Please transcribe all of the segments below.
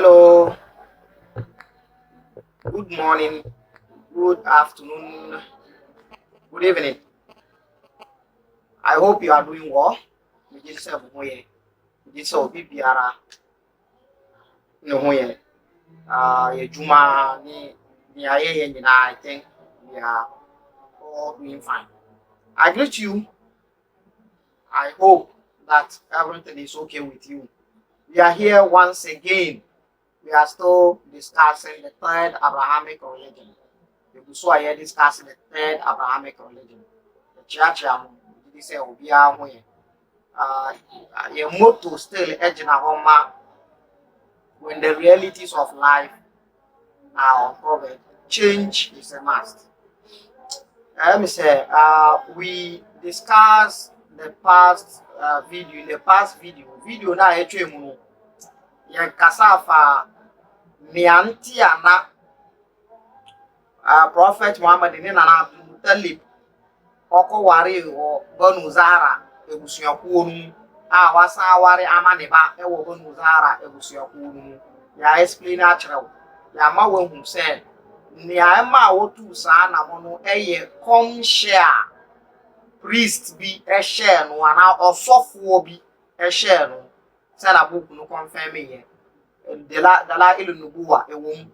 Hello, good morning, good afternoon, good evening. I hope you are doing well. This is Biara no hoye. Juma ni I think we are all doing fine. I greet you. I hope that everything is okay with you. We are here once again. We are still discussing the third Abrahamic religion. So I are discussing the third Abrahamic religion. The church this is Obia Hoye. Your motto still edging a home when the realities of life are uncovered. Change is a must. Let me say, we discussed the past video. In the past video na etwe mu no, yen kasa fa mianti ana Prophet Muhammad ni Nana Abdul Muttalib ọkọwari wọ Banu Zahra ebusuakuo no a wasan aware ama ne ba ɛwɔ Banu Zahra ebusuakuo no ya explain akyerɛw ya ma wahu sɛ nea ɛma wotu saa na mo no ɛyɛ kɔmhyɛ priest bi ɛhyɛ no ana ɔsɔfoɔ bi ɛhyɛ no sɛ na book no confirm yɛ dala ilu nubuwa ɛwɔ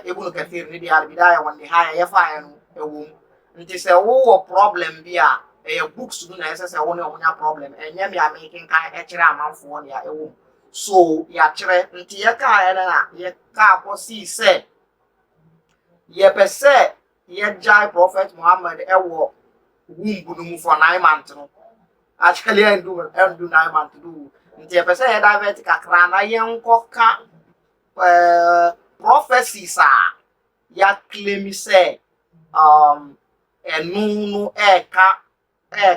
Ibn Kathir ni di al-Bidaya wa Nihaya yɛfa no ɛwɔ nti sɛ wowɔ problem bi a ɛyɛ books no na ɛsɛ sɛ wo ne ɔmo nya problem ɛnyɛ me a making kan ɛkyerɛ amanfoɔ ne a ɛwɔ so yɛakyerɛ nti yɛka ɛna na yɛka akɔsi sɛ yɛpɛ sɛ yɛgyae Prophet Muhammad ɛwɔ womb no mu for 9 months no actually ɛndu 9 months do nti yɛpɛ sɛ yɛdivert kakra na yɛnkɔka prophecies a yɛaclaim sɛ no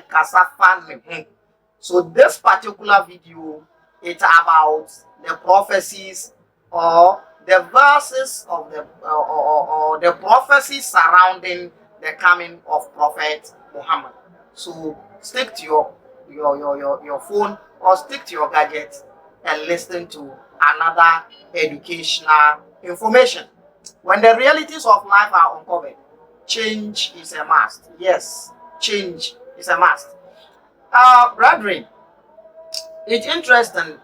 kasafa ne ho. So this particular video it's about the prophecies or the verses of the or the prophecies surrounding the coming of Prophet Muhammad. So stick to your phone or stick to your gadget and listen to another educational information. When the realities of life are uncovered, change is a must. Yes, change is a must. Brethren, it's interesting.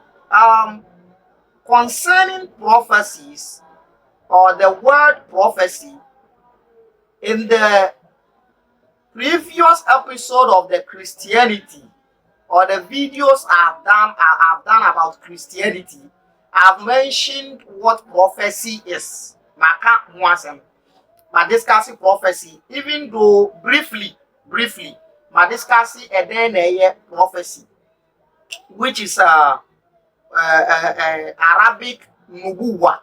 Concerning prophecies or the word prophecy, in the previous episode of the Christianity or the videos I've done about Christianity, I've mentioned what prophecy is. But discussing prophecy, even though briefly, but discussing a then prophecy, which is Arabic nubuwa,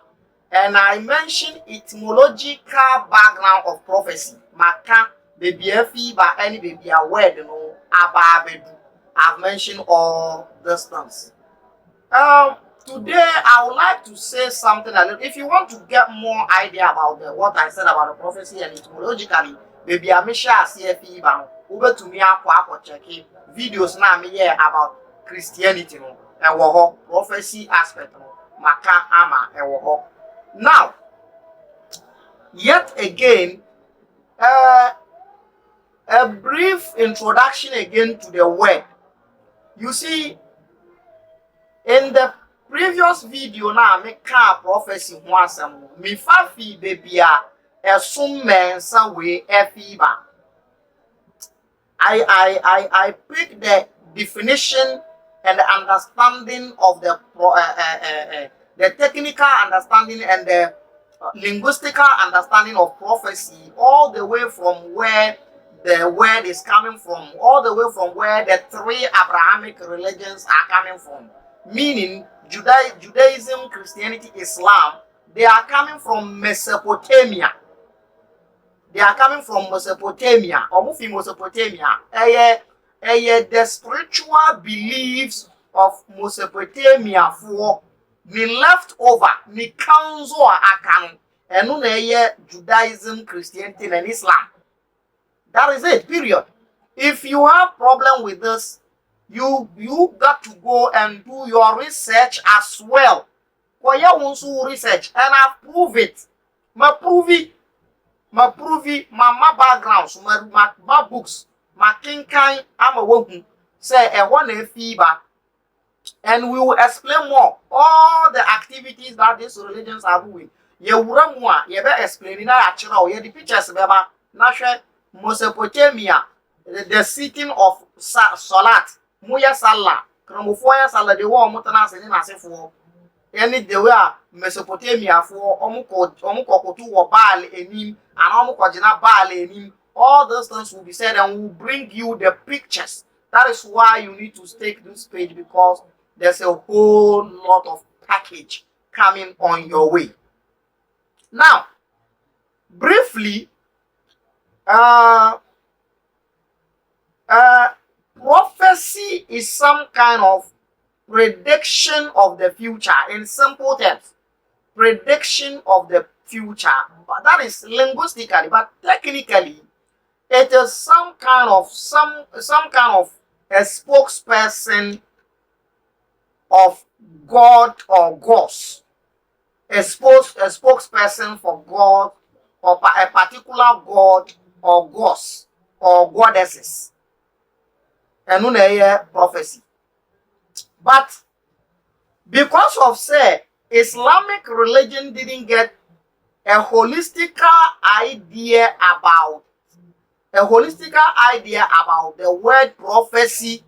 and I mentioned etymological background of prophecy. Maka baby ba any baby a word no ababedu. I've mentioned all these things. Today I would like to say something a little. If you want to get more idea about what I said about the prophecy and etymologically, maybe I may share CFE bang over to me check videos now me about Christianity no and prophecy aspect no maka ama and now yet again a brief introduction again to the word. You see, in the previous video now me ka prophecy ho asem me fa fi bebia esum mensa we efiba. I pick the definition and the understanding of the technical understanding and the linguistical understanding of prophecy all the way from where the word is coming from, all the way from where the three Abrahamic religions are coming from. Meaning Judaism, Christianity, Islam, they are coming from Mesopotamia. They are coming from Mesopotamia, or moving Mesopotamia. The spiritual beliefs of Mesopotamia for the leftover, the council account, and no Judaism, Christianity, and Islam. That is it, period. If you have problem with this, you got to go and do your research as well. For you also research and I prove it. Ma prove my backgrounds, my books, my kinkai, I'm a woman. Say a one a fever. And we will explain more all the activities that these religions are doing. You be explaining actually the pictures beba nashe Mesopotamia, the sitting of salat, muya salah, kromofoya salah the war mutana sini nasefo. Any the way Mesopotamia for omuko kotu wo Baal enim and omuko jina Baal enim. All those things will be said and will bring you the pictures. That is why you need to take this page, because there's a whole lot of package coming on your way. Now, briefly, prophecy is some kind of prediction of the future. In simple terms, prediction of the future. But that is linguistically, but technically, it is some kind of a spokesperson of God or gods. A spokesperson for God or a particular god or gods or goddesses. And prophecy. But because of say Islamic religion didn't get a holistic idea about the word prophecy,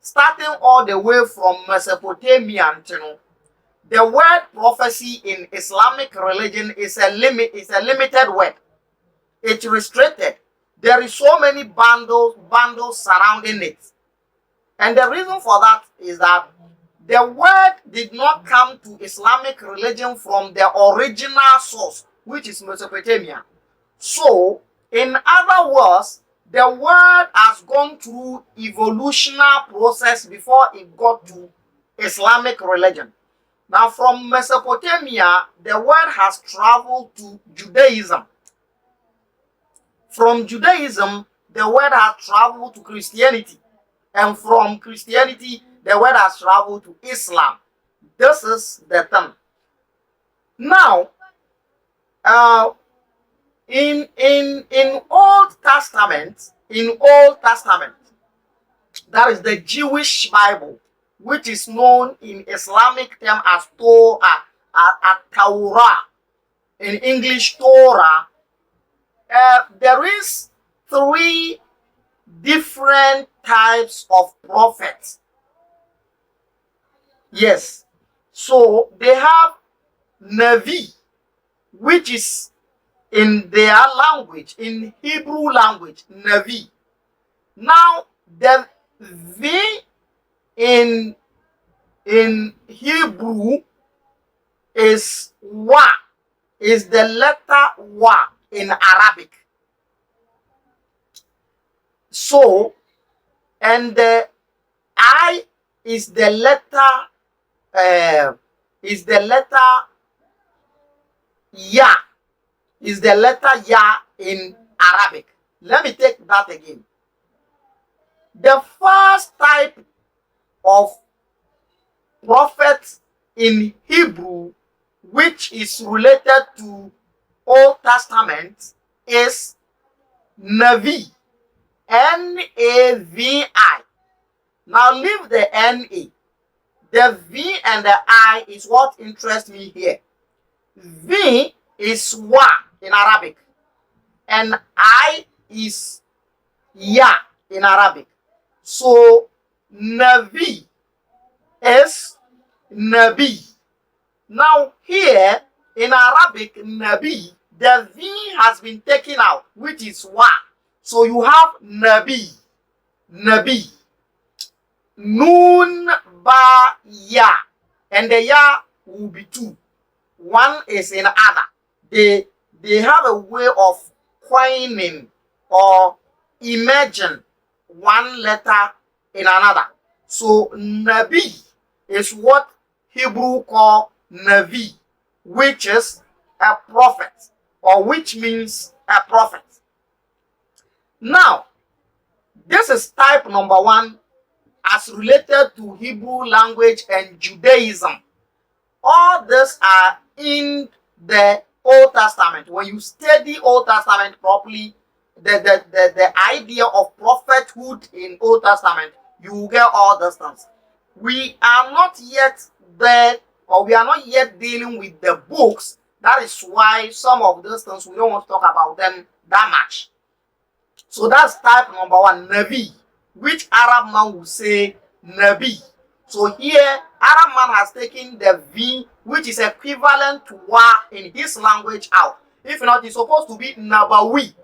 starting all the way from Mesopotamia, the word prophecy in Islamic religion is a limited word. It's restricted. There is so many bundles surrounding it. And the reason for that is that the word did not come to Islamic religion from the original source, which is Mesopotamia. So, in other words, the word has gone through evolutionary process before it got to Islamic religion. Now, from Mesopotamia, the word has traveled to Judaism. From Judaism, the word has traveled to Christianity. And from Christianity, the word has traveled to Islam. This is the thing. Now, in Old Testament, that is the Jewish Bible, which is known in Islamic term as Torah, in English Torah. There is 3 different types of prophets. Yes. So they have Navi, which is in their language, in Hebrew language, Navi. Now the V in Hebrew is Wa, is the letter Wa in Arabic. So, and the I is the letter Ya, is the letter Ya in Arabic. Let me take that again. The first type of prophet in Hebrew, which is related to Old Testament, is Navi. N-A-V-I. Now leave the N-A. The V and the I is what interests me here. V is Wa in Arabic. And I is Ya in Arabic. So Navi is Nabi. Now here in Arabic, Nabi, the V has been taken out, which is Wa. So you have Nabi. Nun ba ya. And the ya will be 2. One is in other. They have a way of coining or imagine one letter in another. So Nabi is what Hebrew call Navi, which is a prophet, or which means a prophet. Now, this is type number 1 as related to Hebrew language and Judaism. All this are in the Old Testament. When you study Old Testament properly, the idea of prophethood in Old Testament, you will get all these things. We are not yet there, or we are not yet dealing with the books. That is why some of those things we don't want to talk about them that much. So that's type number one, Nabi, which Arab man will say Nabi. So here, Arab man has taken the V, which is equivalent to Wa in his language out. If not, it's supposed to be Nabawi,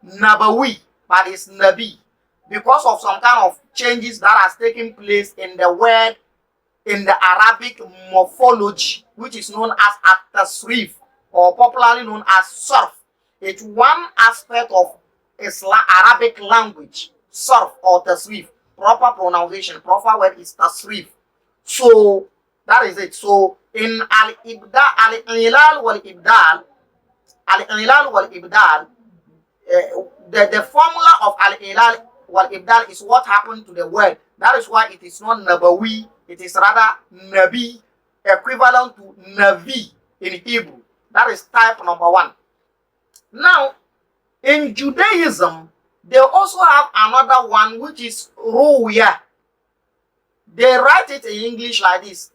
but it's Nabi. Because of some kind of changes that has taken place in the word, in the Arabic morphology, which is known as at-tasrif, or popularly known as surf. It's one aspect of Arabic language, surf or tasrif. Proper pronunciation, proper word is tasrif. So that is it. So in al-ilal wal-ibdal, the formula of al-ilal wal-ibdal is what happened to the word. That is why it is not nabawi, it is rather nabi, equivalent to navi in Hebrew. That is type number one. Now, in Judaism, they also have another one, which is ruya. They write it in English like this: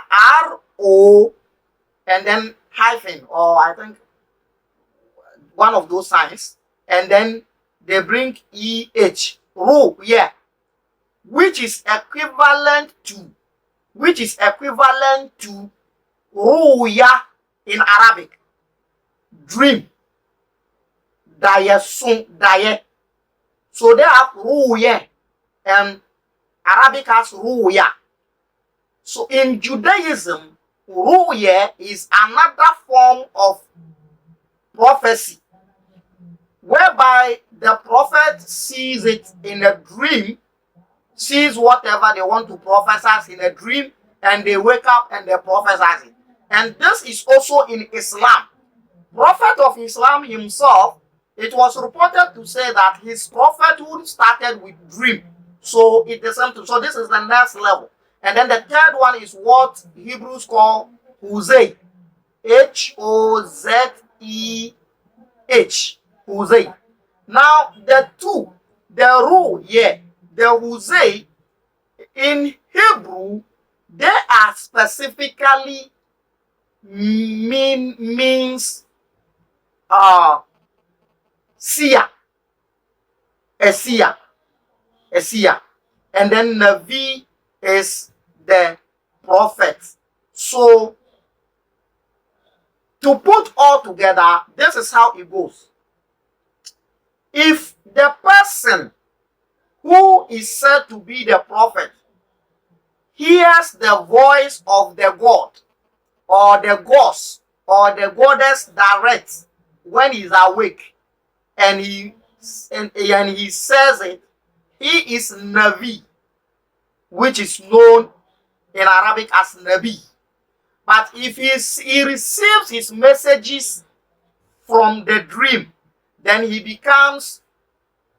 R-O, and then hyphen, or I think one of those signs, and then they bring E-H, ruya, which is equivalent to ruya in Arabic, dream. Daye. So they have ruya, and Arabic has ruya. So in Judaism, ruya is another form of prophecy, whereby the prophet sees it in a dream, sees whatever they want to prophesy in a dream, and they wake up and they prophesy it. And this is also in Islam. Prophet of Islam himself, it was reported to say that his prophethood started with dream. So it is something. So this is the next level. And then the third one is what Hebrews call Huzay. H-O-Z-E-H. Huzay. Now the Huzay in Hebrew, they are specifically means seer, a seer, and then Navi is the prophet. So to put all together, this is how it goes. If the person who is said to be the prophet hears the voice of the God or the gods or the goddess direct when he's awake, and he says it, he is Navi, which is known in Arabic as Nabi. But if he receives his messages from the dream, then he becomes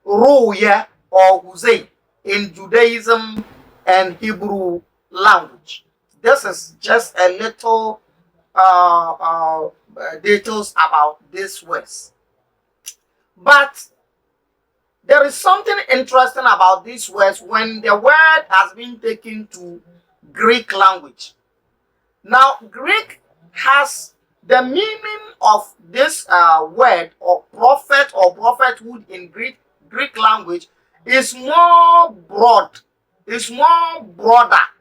Ruya or Huzay in Judaism and Hebrew language. This is just a little details about these words. But there is something interesting about these words when the word has been taken to Greek language. Now, Greek has the meaning of this word or prophet or prophethood in Greek language is more broader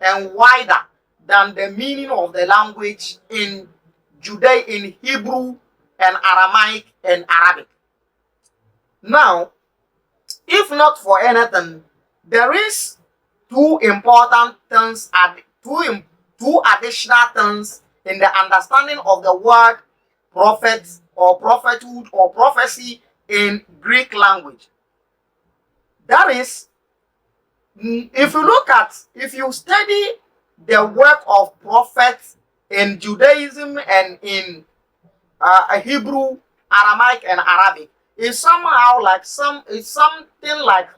and wider than the meaning of the language in Hebrew and Aramaic and Arabic. Now, if not for anything, there is two important things, two additional things in the understanding of the word prophet or prophethood or prophecy in Greek language. That is, if you study the work of prophets in Judaism and in Hebrew, Aramaic, and Arabic, it's somehow like something like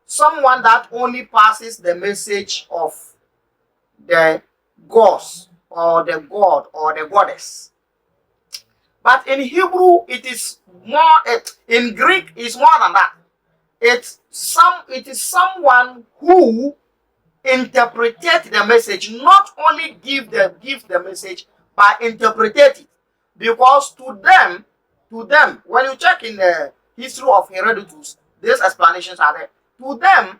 someone that only passes the message of the gods or the god or the goddess. But in Hebrew, it is more. In Greek, it's more than that. It is someone who interpreted the message, not only give the message, but interpreted it. Because to them, when you check in the history of Herodotus, these explanations are there. To them,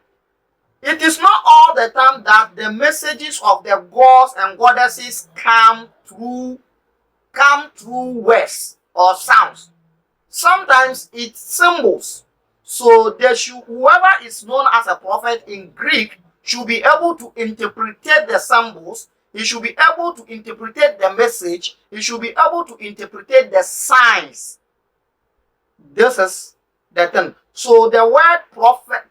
it is not all the time that the messages of the gods and goddesses come through words or sounds. Sometimes it's symbols. So whoever is known as a prophet in Greek should be able to interpret the symbols. He should be able to interpret the message. He should be able to interpret the signs. This is the thing. So the word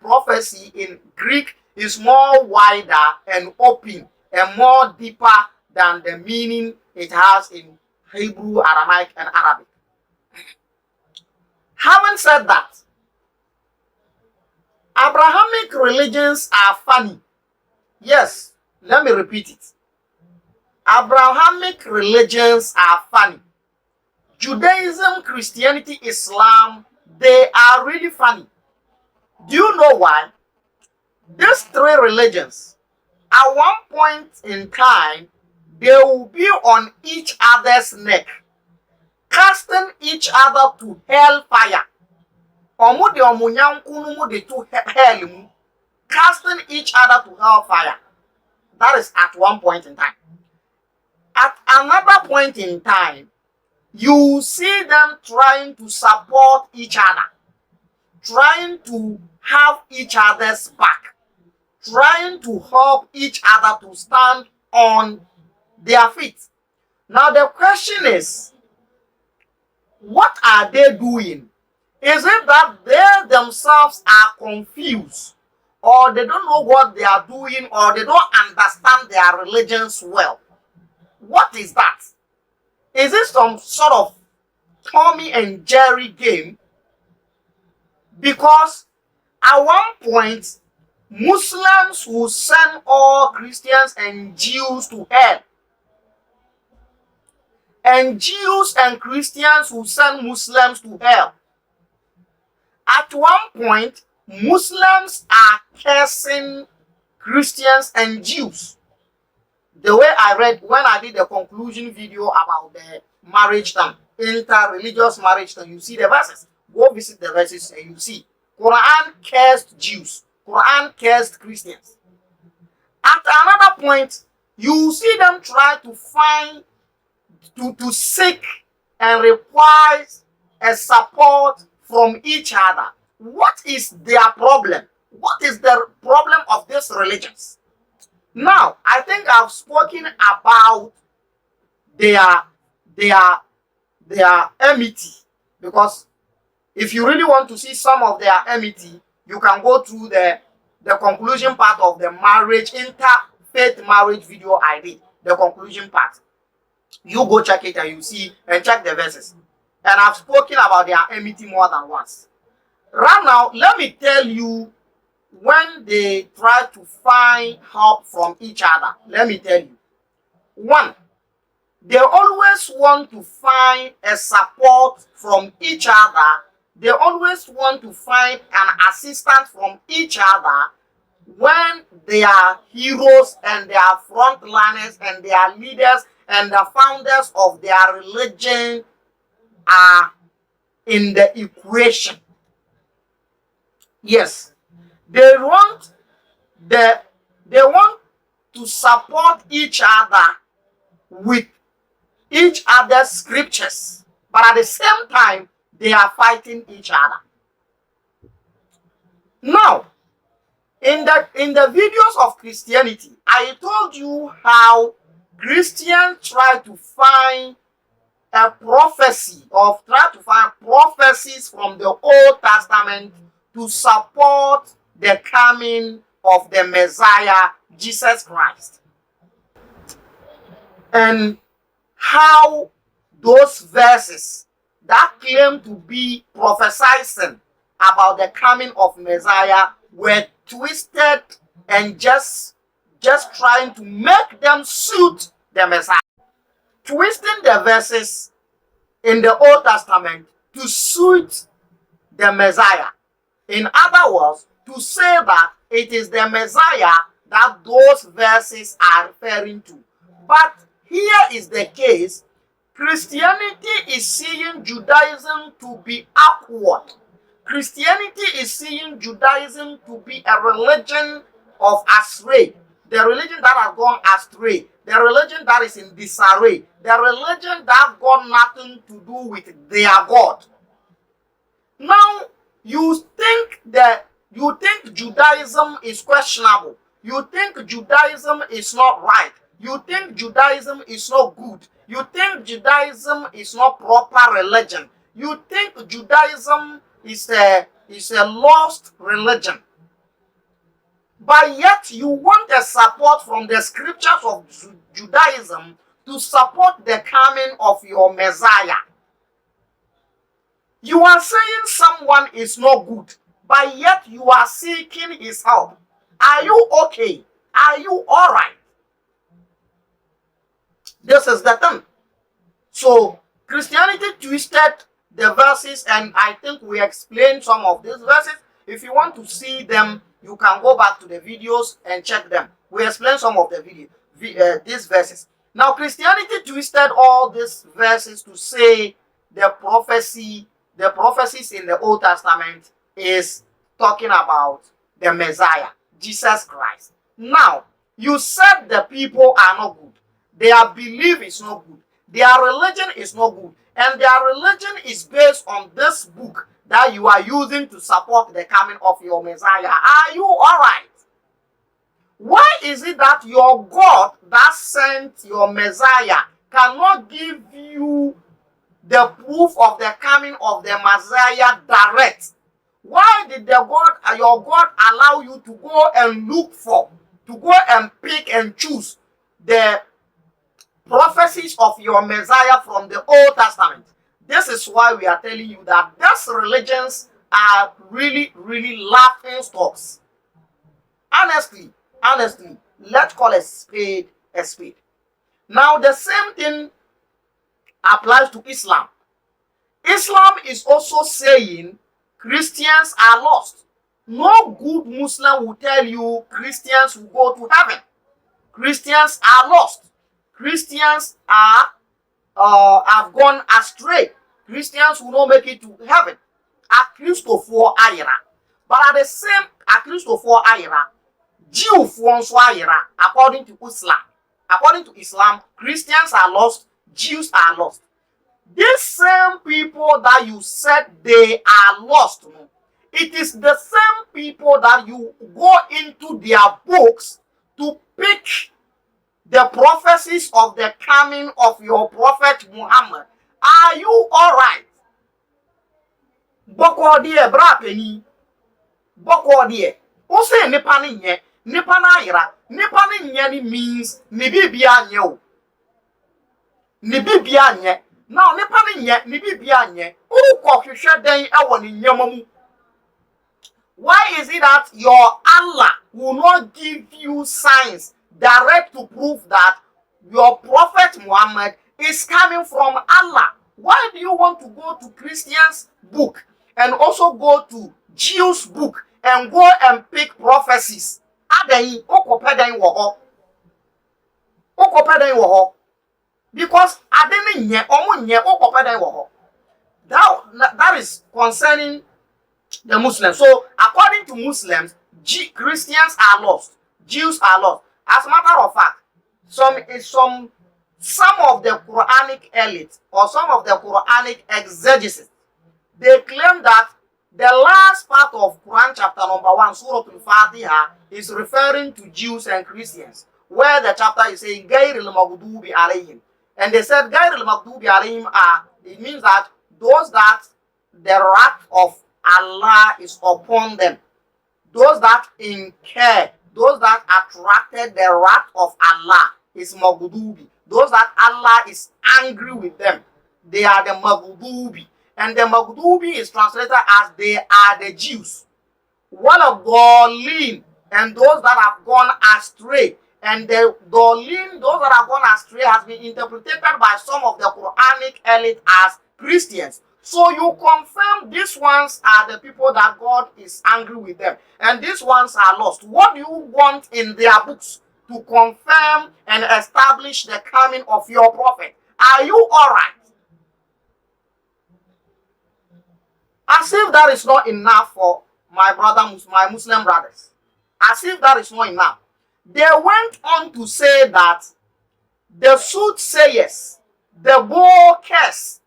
prophecy in Greek is more wider and open and more deeper than the meaning it has in Hebrew, Aramaic, and Arabic. Having said that, Abrahamic religions are funny. Yes, let me repeat it. Abrahamic religions are funny. Judaism, Christianity, Islam, they are really funny. Do you know why? These three religions, at one point in time, they will be on each other's neck, casting each other to hellfire. Casting each other to hellfire. That is at one point in time. At another point in time, you see them trying to support each other, trying to have each other's back, trying to help each other to stand on their feet. Now the question is, what are they doing? Is it that they themselves are confused, or they don't know what they are doing, or they don't understand their religions well? What is that? Is it some sort of Tommy and Jerry game? Because at one point, Muslims will send all Christians and Jews to hell. And Jews and Christians will send Muslims to hell. At one point, Muslims are cursing Christians and Jews. The way I read when I did the conclusion video about the marriage term, inter-religious marriage term, you see the verses. Go visit the verses and you see. Quran cursed Jews. Quran cursed Christians. At another point, you see them try to find, to seek and require a support from each other. What is their problem? What is the problem of these religions? Now, I think I've spoken about their enmity, because if you really want to see some of their enmity, you can go through the conclusion part of the marriage, interfaith marriage video I did, the conclusion part. You go check it and you see, and check the verses. And I've spoken about their enmity more than once. Right now, let me tell you, when they try to find help from each other, let me tell you. One, they always want to find a support from each other. They always want to find an assistance from each other when their heroes and their frontliners and their leaders and the founders of their religion are in the equation. Yes, they want to support each other with each other's scriptures, but at the same time they are fighting each other. Now, in the videos of Christianity, I told you how Christians try to find a prophecy, or try to find prophecies from the Old Testament to support the coming of the Messiah, Jesus Christ. And how those verses that claim to be prophesying about the coming of Messiah were twisted and just trying to make them suit the Messiah. twisting the verses in the Old Testament to suit the Messiah. In other words, to say that it is the Messiah that those verses are referring to. But here is the case. Christianity is seeing Judaism to be awkward. Christianity is seeing Judaism to be a religion of astray. The religion that has gone astray. The religion that is in disarray. The religion that got nothing to do with their God. Now, you think Judaism is questionable. You think Judaism is not right. You think Judaism is not good. You think Judaism is not proper religion. You think Judaism is a lost religion. But yet you want a support from the scriptures of Judaism to support the coming of your Messiah. You are saying someone is not good, but yet you are seeking his help. Are you okay? Are you all right? This is the thing. So Christianity twisted the verses, and I think we explained some of these verses. If you want to see them, you can go back to the videos and check them. We explained some of the these verses. Now Christianity twisted all these verses to say the prophecies in the Old Testament is talking about the Messiah, Jesus Christ. Now, you said the people are not good. Their belief is not good. Their religion is not good. And their religion is based on this book that you are using to support the coming of your Messiah. Are you all right? Why is it that your God that sent your Messiah cannot give you the proof of the coming of the Messiah direct? Why did your God allow you to go and look for, to go and pick and choose the prophecies of your Messiah from the Old Testament? This is why we are telling you that these religions are really, really laughing stocks. Honestly, let's call a spade a spade. Now, the same thing applies to Islam. Islam is also saying Christians are lost. No good Muslim will tell you Christians will go to heaven. Christians are lost. Christians have gone astray. Christians will not make it to heaven. A Christopher Ayra. But at the same Christopher Ayra, Jew Fonso Ayra, according to Islam. According to Islam, Christians are lost, Jews are lost. These same people that you said they are lost, it is the same people that you go into their books to pick the prophecies of the coming of your prophet Muhammad. Are you all right? Boko die bra peni. Boko die. O say nipa ni nye, nipa na ayira. Nipa ni nye ni means ni bibia nye o. Ni bibia nye. Now nipa ni nye, ni bibia nye. O ko hwehwe den ewo ni nyama mu. Why is it that your Allah will not give you signs direct to prove that your prophet Muhammad is coming from Allah? Why do you want to go to Christians' book and also go to Jews' book and go and pick prophecies? Because that is concerning the Muslims. So according to Muslims, Christians are lost, Jews are lost. As a matter of fact, some of the Quranic elite or some of the Quranic exegesis, they claim that the last part of Quran chapter number 1, Surah Al-Fatiha, is referring to Jews and Christians, where the chapter is saying Gairil Maghdubi alayhim. And they said Gairil Maghdubi alayhim it means that those that the wrath of Allah is upon them, those that incur, those that attracted the wrath of Allah is Maghdubi. Those that Allah is angry with them, they are the Maghdubi. And the Maghdubi is translated as they are the Jews. Walagolin, and those that have gone astray. and the Dolin, those that have gone astray, has been interpreted by some of the Quranic elite as Christians. So you confirm these ones are the people that God is angry with them, and these ones are lost. What do you want in their books to confirm and establish the coming of your prophet? Are you all right? As if that is not enough for my Muslim brothers. As if that is not enough. They went on to say that the soothsayers, the brokers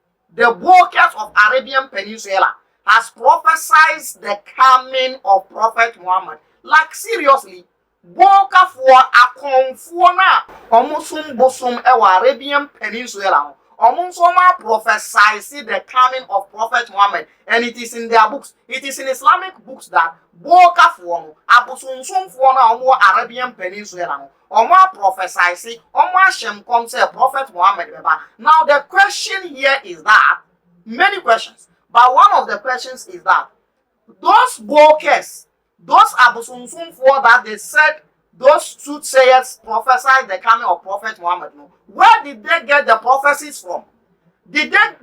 of Arabian Peninsula has prophesied the coming of Prophet Muhammad. Like seriously, broker for a confona, omusum bosum ewa Arabian Peninsula. Omunsoma prophesies the coming of Prophet Muhammad, and it is in their books. It is in Islamic books that broker for abusunsum for na Arabian Peninsula. Omo prophesy, Omo Hashem comes say Prophet Muhammad. Now the question here is that many questions, but one of the questions is that those brokers, those abusunsum for that they said those soothsayers prophesied the coming of Prophet Muhammad. Where did they get the prophecies from? Did they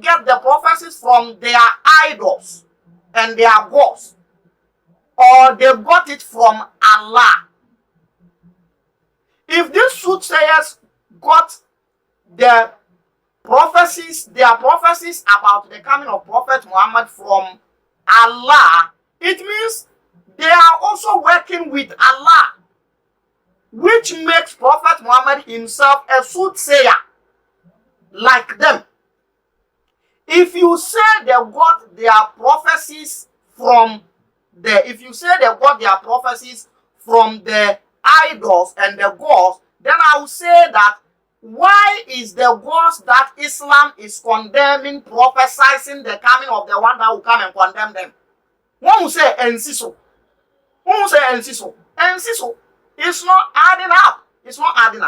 get the prophecies from their idols and their gods, or they got it from Allah? If these soothsayers got their prophecies about the coming of Prophet Muhammad from Allah, it means they are also working with Allah, which makes Prophet Muhammad himself a soothsayer like them. If you say they got their prophecies from the idols and the gods, then I will say that why is the gods that Islam is condemning prophesying the coming of the one that will come and condemn them? One will say Enciso. One will say Enciso. Enciso. It's not adding up. It's not adding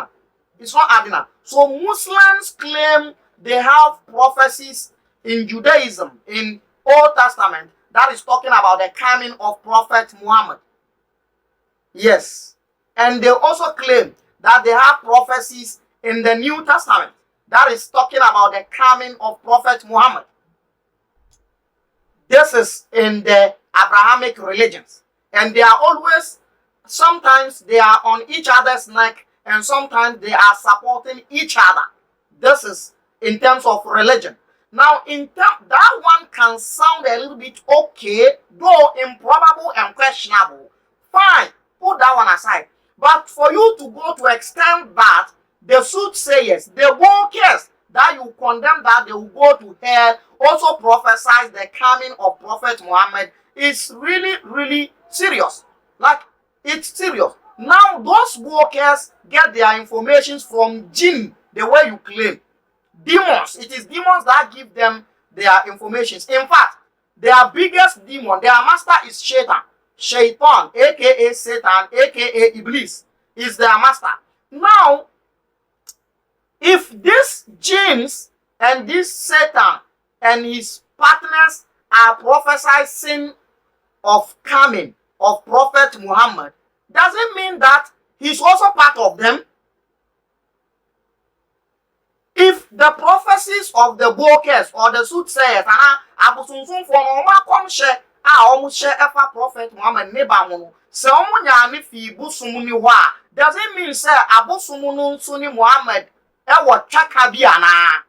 up. So Muslims claim they have prophecies in Judaism, in Old Testament, that is talking about the coming of Prophet Muhammad. Yes. And they also claim that they have prophecies in the New Testament that is talking about the coming of Prophet Muhammad. This is in the Abrahamic religions. And they are always, sometimes they are on each other's neck, and sometimes they are supporting each other. This is in terms of religion. Now, that one can sound a little bit okay, though improbable and questionable. Fine, put that one aside. But for you to go to extend that, the soothsayers, the brokers, that you condemn that they will go to hell, also prophesies the coming of Prophet Muhammad, is really, really serious. Like, it's serious. Now, those brokers get their information from jinn, the way you claim. Demons. It is demons that give them their information. In fact, their biggest demon, their master is Shaitan. Shaitan, aka Satan, aka Iblis, is their master. Now, if these jinns and this Satan and his partners are prophesying of coming of Prophet Muhammad, does it mean that he's also part of them? If the prophecies of the brokers or the soothsayers abusunsun for come share almost share ever Prophet Muhammad neba se omo nya fi busum ni wa, does it mean say abusum no nso ni Muhammad e wo twaka bia na?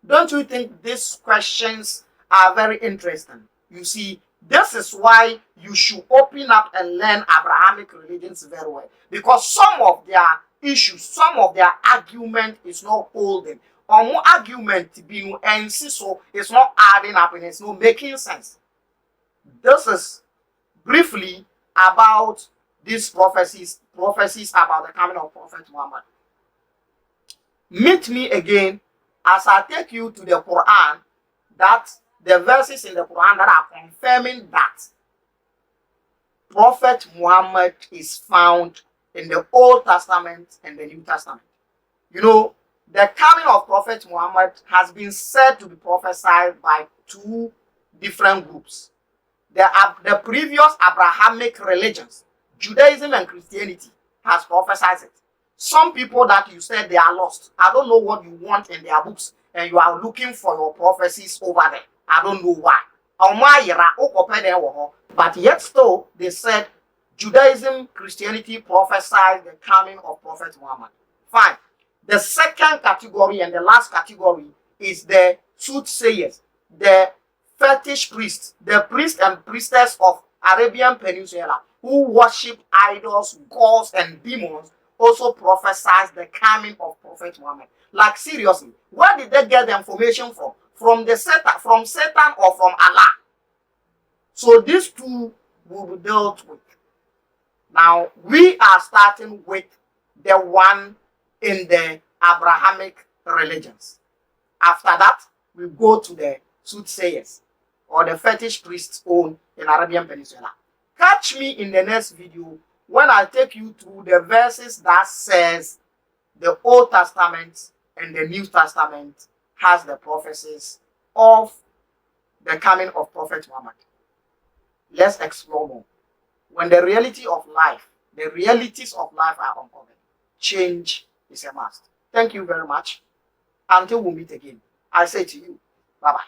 Don't you think these questions are very interesting? You see, this is why you should open up and learn Abrahamic religions very well, because some of their issues, some of their argument is not holding. Or more argument being and so it's not adding up and it's not making sense. This is briefly about these prophecies about the coming of Prophet Muhammad. Meet me again as I take you to the Quran, that the verses in the Quran that are confirming that Prophet Muhammad is found in the Old Testament and the New Testament. You know, the coming of Prophet Muhammad has been said to be prophesied by two different groups. The previous Abrahamic religions, Judaism and Christianity, has prophesied it. Some people that you said they are lost, I don't know what you want in their books, and you are looking for your prophecies over there. I don't know why. But yet still, they said Judaism, Christianity prophesied the coming of Prophet Muhammad. Fine. The second category and the last category is the soothsayers, the fetish priests, the priests and priestess of Arabian Peninsula who worship idols, gods, and demons also prophesies the coming of Prophet Muhammad. Like seriously, where did they get the information from? From Satan or from Allah? So these two will be dealt with. Now we are starting with the one in the Abrahamic religions. After that, we go to the soothsayers or the fetish priests owned in Arabian Peninsula. Catch me in the next video when I take you through the verses that says the Old Testament and the New Testament has the prophecies of the coming of Prophet Muhammad. Let's explore more. When the reality of life, the realities of life are uncovered, change is a must. Thank you very much. Until we meet again, I say to you, bye-bye.